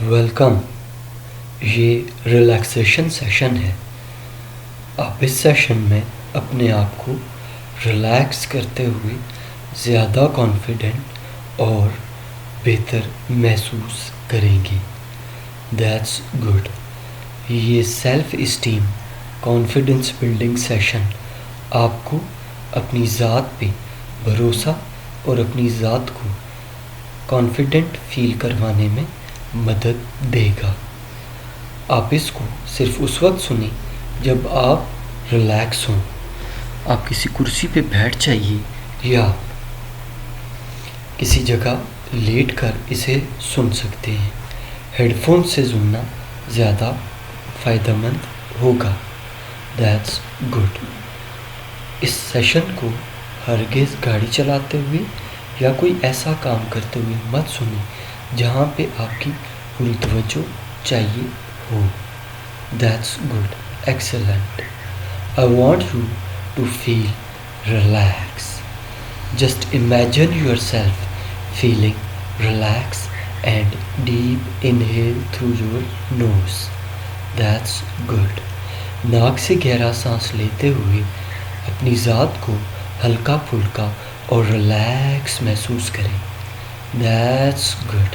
Welcome, یہ relaxation session ہے۔ آپ اس سیشن میں اپنے آپ کو ریلیکس کرتے ہوئے زیادہ کانفیڈنٹ اور بہتر محسوس کریں گے۔ That's good. یہ self esteem confidence building session آپ کو اپنی ذات پہ بھروسہ اور اپنی ذات کو کانفیڈنٹ فیل کروانے میں مدد دے گا۔ آپ اس کو صرف اس وقت سنیں جب آپ ریلیکس ہوں۔ آپ کسی کرسی پہ بیٹھ جائیے یا کسی جگہ لیٹ کر اسے سن سکتے ہیں۔ ہیڈ فون سے سننا زیادہ فائدہ مند ہوگا۔ That's good. اس سیشن کو ہرگز گاڑی چلاتے ہوئے یا کوئی ایسا کام کرتے ہوئے مت سنیں جہاں پہ آپ کی پوری توجہ چاہیے ہو۔ That's good, excellent. I want you to feel relaxed. Just imagine yourself feeling relaxed and deep inhale through your nose. That's good. ناک سے گہرا سانس لیتے ہوئے اپنی ذات کو ہلکا پھلکا اور ریلیکس محسوس کریں۔ That's good.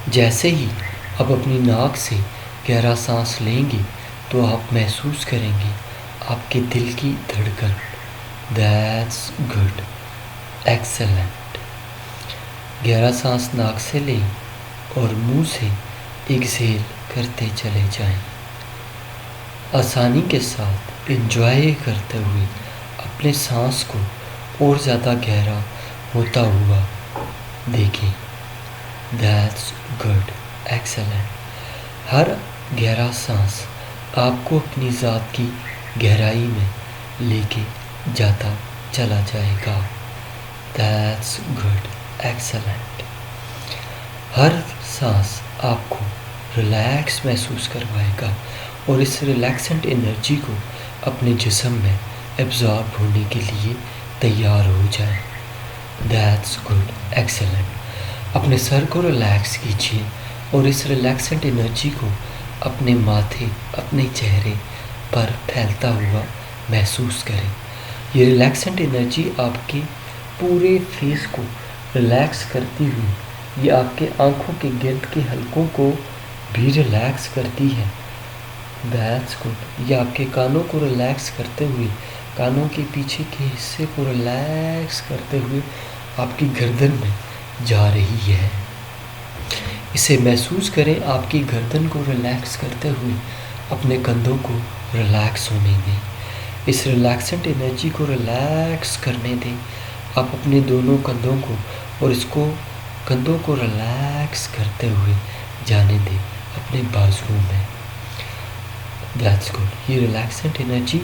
جیسے ہی آپ اپنی ناک سے گہرا سانس لیں گے تو آپ محسوس کریں گے آپ کے دل کی دھڑکن۔ That's good. Excellent. گہرا سانس ناک سے لیں اور منہ سے ایکسہیل کرتے چلے جائیں۔ آسانی کے ساتھ انجوائے کرتے ہوئے اپنے سانس کو اور زیادہ گہرا ہوتا ہوا دیکھیں۔ That's good. Excellent. ہر گہرا سانس آپ کو اپنی ذات کی گہرائی میں لے کے جاتا چلا جائے گا۔ That's good. Excellent. ہر سانس آپ کو ریلیکس محسوس کروائے گا اور اس ریلیکسنٹ انرجی کو اپنے جسم میں ایبزارب ہونے کے لیے تیار ہو جائیں۔ That's good. Excellent. اپنے سر کو ریلیکس کیجیے اور اس ریلیکسنٹ انرجی کو اپنے ماتھے، اپنے چہرے پر پھیلتا ہوا محسوس کریں۔ یہ ریلیکسنٹ انرجی آپ کے پورے فیس کو ریلیکس کرتی ہوئی یہ آپ کے آنکھوں کے گرد کے حلقوں کو بھی ریلیکس کرتی ہے۔ That's good. یہ آپ کے کانوں کو ریلیکس کرتے ہوئے کانوں کے پیچھے کے حصے کو ریلیکس کرتے ہوئے آپ کی گردن میں جا رہی ہے۔ اسے محسوس کریں، آپ کی گردن کو ریلیکس کرتے ہوئے اپنے کندھوں کو ریلیکس ہونے دیں۔ اس ریلیکسنٹ انرجی کو ریلیکس کرنے دیں۔ آپ اپنے دونوں کندھوں کو اور اس کو کندھوں کو ریلیکس کرتے ہوئے جانے دیں اپنے بازوؤں میں۔ That's good. یہ ریلیکسنٹ انرجی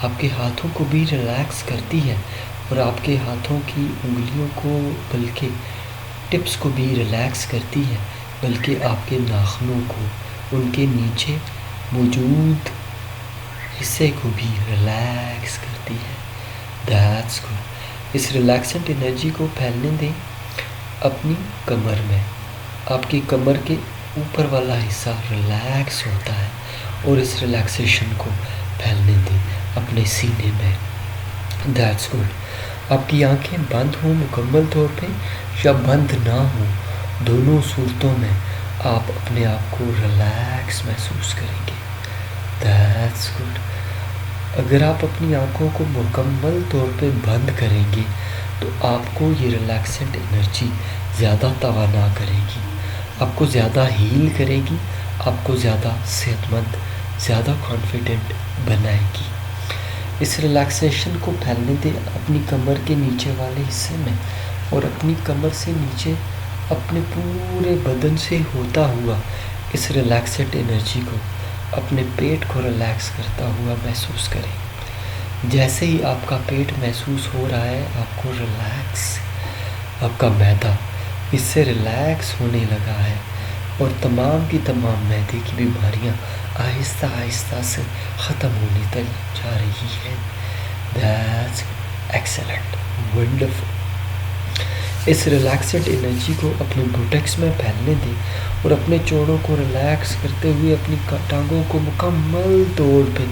آپ کے ہاتھوں کو بھی ریلیکس کرتی ہے اور آپ کے ہاتھوں کی انگلیوں کو بلکہ ٹپس کو بھی ریلیکس کرتی ہے، بلکہ آپ کے ناخنوں کو، ان کے نیچے موجود حصے کو بھی ریلیکس کرتی ہے۔ That's good. اس ریلیکسنٹ انرجی کو پھیلنے دیں اپنی کمر میں۔ آپ کی کمر کے اوپر والا حصہ ریلیکس ہوتا ہے اور اس ریلیکسیشن کو پھیلنے دیں اپنے سینے میں۔ That's good. آپ کی آنکھیں بند ہوں مکمل طور پہ یا بند نہ ہوں، دونوں صورتوں میں آپ اپنے آپ کو ریلیکس محسوس کریں گے۔ That's good. اگر آپ اپنی آنکھوں کو مکمل طور پہ بند کریں گے تو آپ کو یہ ریلیکسنٹ انرجی زیادہ توانا کرے گی، آپ کو زیادہ ہیل کرے گی، آپ کو زیادہ صحت مند، زیادہ کانفیڈنٹ بنائے گی۔ اس ریلیکسیشن کو پھیلنے دیں اپنی کمر کے نیچے والے حصے میں اور اپنی کمر سے نیچے اپنے پورے بدن سے ہوتا ہوا اس ریلیکسنٹ انرجی کو اپنے پیٹ کو ریلیکس کرتا ہوا محسوس کریں۔ جیسے ہی آپ کا پیٹ محسوس ہو رہا ہے آپ کو ریلیکس، آپ کا معدہ اس سے ریلیکس ہونے لگا ہے اور تمام کی تمام معدے کی بیماریاں آہستہ آہستہ سے ختم ہونے تک جا رہی ہے۔ That's excellent. Wonderful. اس ریلیکسڈ انرجی کو اپنے بوٹیکس میں پھیلنے دیں اور اپنے جوڑوں کو ریلیکس کرتے ہوئے اپنی ٹانگوں کو مکمل طور پہ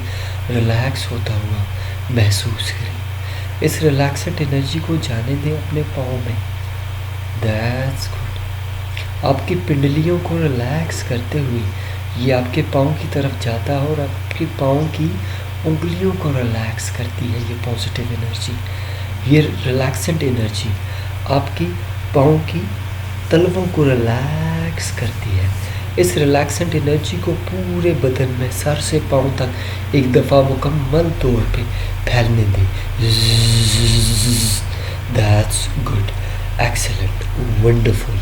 ریلیکس ہوتا ہوا محسوس کریں۔ اس ریلیکسڈ انرجی کو جانے دیں اپنے پاؤں میں۔ That's good. آپ کی پنڈلیوں کو ریلیکس کرتے ہوئے یہ آپ کے پاؤں کی طرف جاتا ہے اور آپ کے پاؤں کی انگلیوں کو ریلیکس کرتی ہے یہ پازیٹیو انرجی۔ یہ ریلیکسڈ انرجی آپ کی پاؤں کی تلووں کو ریلیکس کرتی ہے۔ اس ریلیکسنٹ انرجی کو پورے بدن میں سر سے پاؤں تک ایک دفعہ مکمل طور پہ پھیلنے دیں۔ That's good, excellent, wonderful.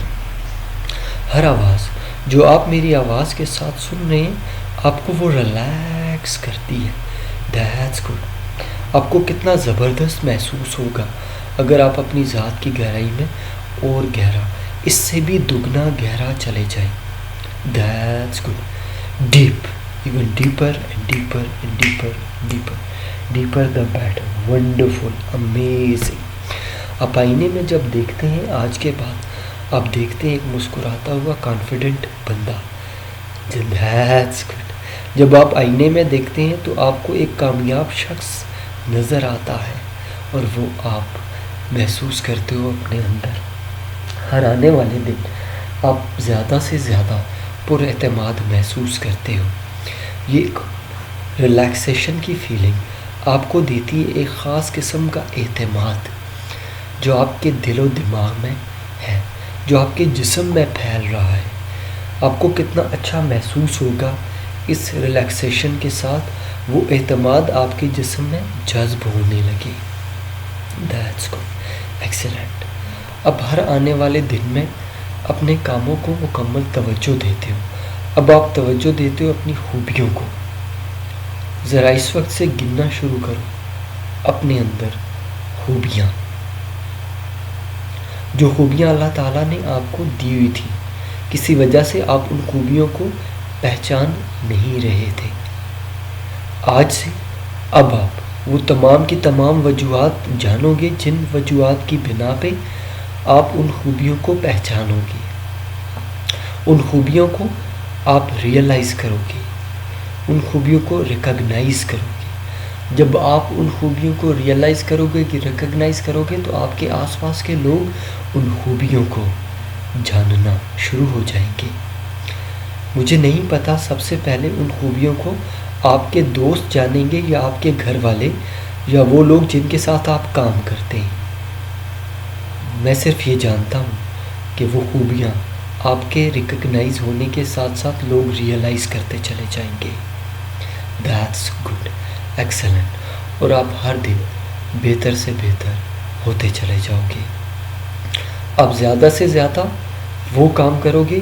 ہر آواز جو آپ میری آواز کے ساتھ سن رہے ہیں آپ کو وہ ریلیکس کرتی ہے۔ That's good. آپ کو کتنا زبردست محسوس ہوگا اگر آپ اپنی ذات کی گہرائی میں اور گہرا، اس سے بھی دگنا گہرا چلے جائیں۔ That's good. Deep, even deeper and deeper and deeper deeper deeper the better. Wonderful, amazing. آپ آئینے میں جب دیکھتے ہیں آج کے بعد آپ دیکھتے ہیں ایک مسکراتا ہوا کانفیڈنٹ بندہ۔ That's good. جب آپ آئینے میں دیکھتے ہیں تو آپ کو ایک کامیاب شخص نظر آتا ہے اور وہ آپ محسوس کرتے ہو اپنے اندر۔ ہر آنے والے دن آپ زیادہ سے زیادہ پر اعتماد محسوس کرتے ہو۔ یہ ایک ریلیکسیشن کی فیلنگ آپ کو دیتی ہے، ایک خاص قسم کا اعتماد جو آپ کے دل و دماغ میں ہے، جو آپ کے جسم میں پھیل رہا ہے۔ آپ کو کتنا اچھا محسوس ہوگا اس ریلیکسیشن کے ساتھ، وہ اعتماد آپ کے جسم میں جذب ہونے لگے۔ That's good, excellent. اب ہر آنے والے دن میں اپنے کاموں کو مکمل توجہ دیتے ہو۔ اب آپ توجہ دیتے ہو اپنی خوبیوں کو۔ ذرا اس وقت سے گننا شروع کرو اپنے اندر خوبیاں، جو خوبیاں اللہ تعالیٰ نے آپ کو دی ہوئی تھی، کسی وجہ سے آپ ان خوبیوں کو پہچان نہیں رہے تھے۔ آج سے اب آپ وہ تمام کی تمام وجوہات جانو گے جن وجوہات کی بنا پہ آپ ان خوبیوں کو پہچانو گے۔ ان خوبیوں کو آپ ریئلائز کرو گے، ان خوبیوں کو ریکگنائز کرو گے۔ جب آپ ان خوبیوں کو ریئلائز کرو گے کہ ریکگنائز کرو گے تو آپ کے آس پاس کے لوگ ان خوبیوں کو جاننا شروع ہو جائیں گے۔ مجھے نہیں پتا سب سے پہلے ان خوبیوں کو آپ کے دوست جانیں گے یا آپ کے گھر والے یا وہ لوگ جن کے ساتھ آپ کام کرتے ہیں۔ میں صرف یہ جانتا ہوں کہ وہ خوبیاں آپ کے ریکگنائز ہونے کے ساتھ ساتھ لوگ ریئلائز کرتے چلے جائیں گے۔ That's good, excellent. اور آپ ہر دن بہتر سے بہتر ہوتے چلے جاؤ گے۔ آپ زیادہ سے زیادہ وہ کام کرو گے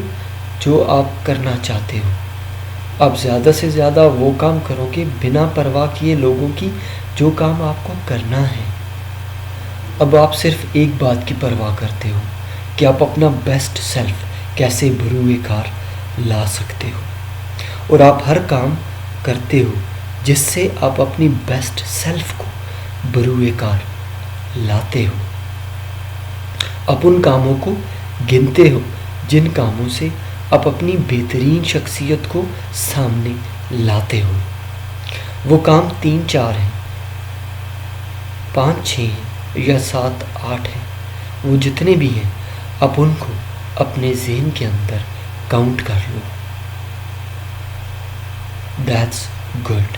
جو آپ کرنا چاہتے ہو۔ آپ زیادہ سے زیادہ وہ کام کرو گے بنا پرواہ کیے لوگوں کی جو کام آپ کو کرنا ہے۔ اب آپ صرف ایک بات کی پرواہ کرتے ہو کہ آپ اپنا بیسٹ سیلف کیسے بروئے کار لا سکتے ہو، اور آپ ہر کام کرتے ہو جس سے آپ اپنی بیسٹ سیلف کو بروئے کار لاتے ہو۔ آپ ان کاموں کو گنتے ہو جن کاموں سے آپ اپنی بہترین شخصیت کو سامنے لاتے ہو۔ وہ کام 3 4 ہیں، 5 6 ہیں یا 7 8 ہیں، وہ جتنے بھی ہیں آپ ان کو اپنے ذہن کے اندر کاؤنٹ کر لو۔ That's good.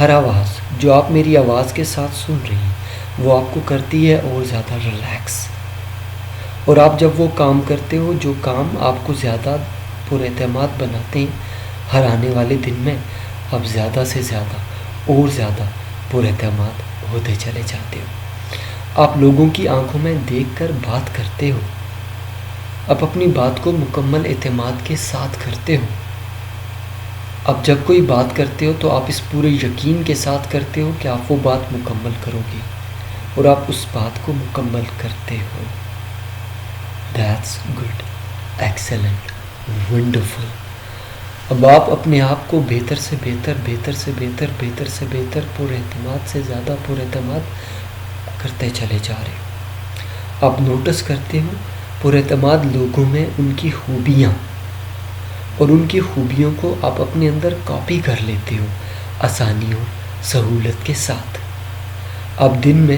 ہر آواز جو آپ میری آواز کے ساتھ سن رہی ہیں وہ آپ کو کرتی ہے اور زیادہ ریلیکس، اور آپ جب وہ کام کرتے ہو جو کام آپ کو زیادہ پر اعتماد بناتے ہیں، ہر آنے والے دن میں آپ زیادہ سے زیادہ اور زیادہ پر اعتماد ہوتے چلے جاتے ہو۔ آپ لوگوں کی آنکھوں میں دیکھ کر بات کرتے ہو، آپ اپنی بات کو مکمل اعتماد کے ساتھ کرتے ہو۔ اب جب کوئی بات کرتے ہو تو آپ اس پورے یقین کے ساتھ کرتے ہو کہ آپ وہ بات مکمل کرو گے، اور آپ اس بات کو مکمل کرتے ہو۔ That's good, excellent, wonderful. اب آپ اپنے آپ کو بہتر سے بہتر، بہتر سے بہتر، بہتر سے بہتر، پر اعتماد سے زیادہ پر اعتماد کرتے چلے جا رہے ہو۔ آپ نوٹس کرتے ہو پراعتماد لوگوں میں ان کی خوبیاں، اور ان کی خوبیوں کو آپ اپنے اندر کاپی کر لیتے ہو آسانیوں سہولت کے ساتھ۔ آپ دن میں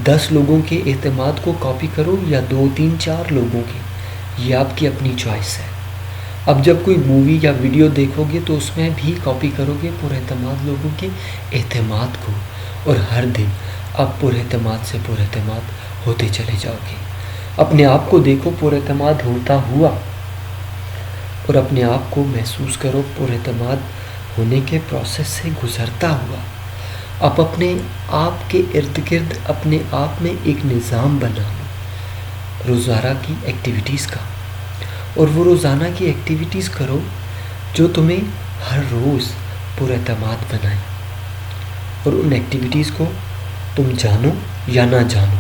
10 لوگوں کے اعتماد کو کاپی کرو یا 2 3 4 لوگوں کے، یہ آپ کی اپنی چوائس ہے۔ اب جب کوئی مووی یا ویڈیو دیکھو گے تو اس میں بھی کاپی کرو گے پراعتماد لوگوں کے اعتماد کو، اور ہر دن آپ پراعتماد سے پراعتماد ہوتے چلے جاؤ گے۔ اپنے آپ کو دیکھو پراعتماد ہوتا ہوا، اور اپنے آپ کو محسوس کرو پراعتماد ہونے کے پروسیس سے گزرتا ہوا۔ آپ اپنے آپ کے ارد گرد اپنے آپ میں ایک نظام بناؤ روزانہ کی ایکٹیویٹیز کا، اور وہ روزانہ کی ایکٹیویٹیز کرو جو تمہیں ہر روز پراعتماد بنائیں، اور ان ایکٹیویٹیز کو تم جانو یا نہ جانو،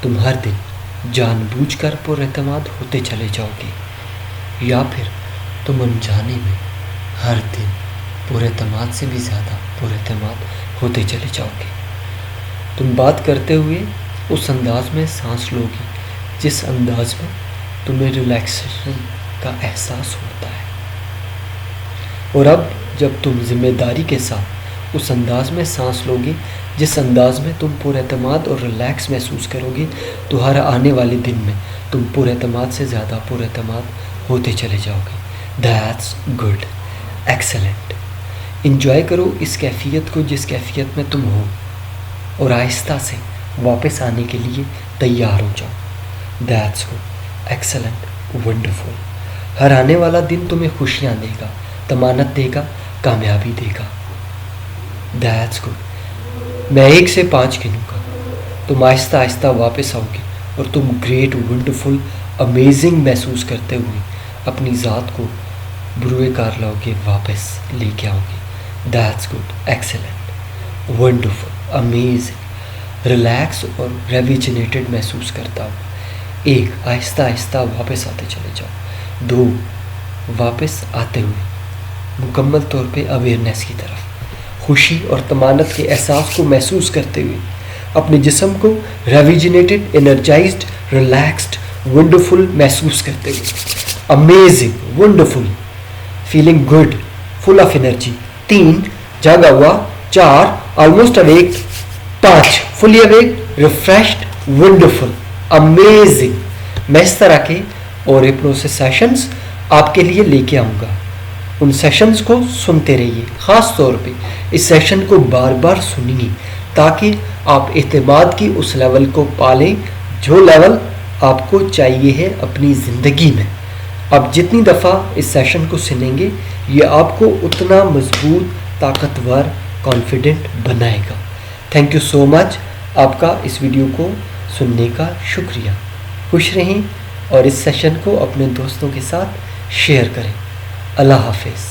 تم ہر دن جان بوجھ کر پراعتماد ہوتے چلے جاؤ گے، یا پھر تم انجانے میں ہر دن پراعتماد سے بھی زیادہ پراعتماد ہوتے چلے جاؤ گے۔ تم بات کرتے ہوئے اس انداز میں سانس لو گے جس انداز میں تمہیں ریلیکسیشن کا احساس ہوتا ہے، اور اب جب تم ذمہ داری کے ساتھ اس انداز میں سانس لو گے جس انداز میں تم پراعتماد اور ریلیکس محسوس کرو گے، تو ہر آنے والے دن میں تم پراعتماد سے زیادہ پراعتماد ہوتے چلے جاؤ گے۔ That's good, excellent. انجوائے کرو اس کیفیت کو جس کیفیت میں تم ہو، اور آہستہ سے واپس آنے کے لیے تیار ہو جاؤ۔ That's good, excellent, wonderful. ہر آنے والا دن تمہیں خوشیاں دے گا، تمانت دے گا، کامیابی دے گا۔ That's good. میں 1 سے 5 گنوں گا، تم آہستہ آہستہ واپس آؤ گے، اور تم گریٹ، ونڈرفل، امیزنگ محسوس کرتے ہوئے اپنی ذات کو بروئے کار لاؤ گے، واپس لے کے آؤ گے۔ That's good, excellent, wonderful, amazing. Relax اور ریویجنیٹڈ محسوس کرتا ہوں۔ 1، آہستہ آہستہ واپس آتے چلے جاؤ۔ 2، واپس آتے ہوئے مکمل طور پہ اویئرنیس کی طرف، خوشی اور طمانت کے احساس کو محسوس کرتے ہوئے اپنے جسم کو ریویجنیٹڈ، انرجائزڈ، ریلیکسڈ، ونڈرفل محسوس کرتے ہوئے، amazing, wonderful, feeling good, full of energy. 3، جاگا ہوا۔ 4، almost awake. 5، fully awake, refreshed, wonderful, amazing. میں اس طرح کے اور ہپنوسس سیشنز آپ کے لیے لے کے آؤں گا۔ ان سیشنز کو سنتے رہیے، خاص طور پہ اس سیشن کو بار بار سنیے تاکہ آپ اعتماد کی اس لیول کو پالیں جو لیول آپ کو چاہیے ہے اپنی زندگی میں۔ آپ جتنی دفعہ اس سیشن کو سنیں گے یہ آپ کو اتنا مضبوط، طاقتور، کانفیڈنٹ بنائے گا۔ تھینک یو سو مچ، آپ کا اس ویڈیو کو سننے کا شکریہ۔ خوش رہیں اور اس سیشن کو اپنے دوستوں کے ساتھ شیئر کریں۔ اللہ حافظ۔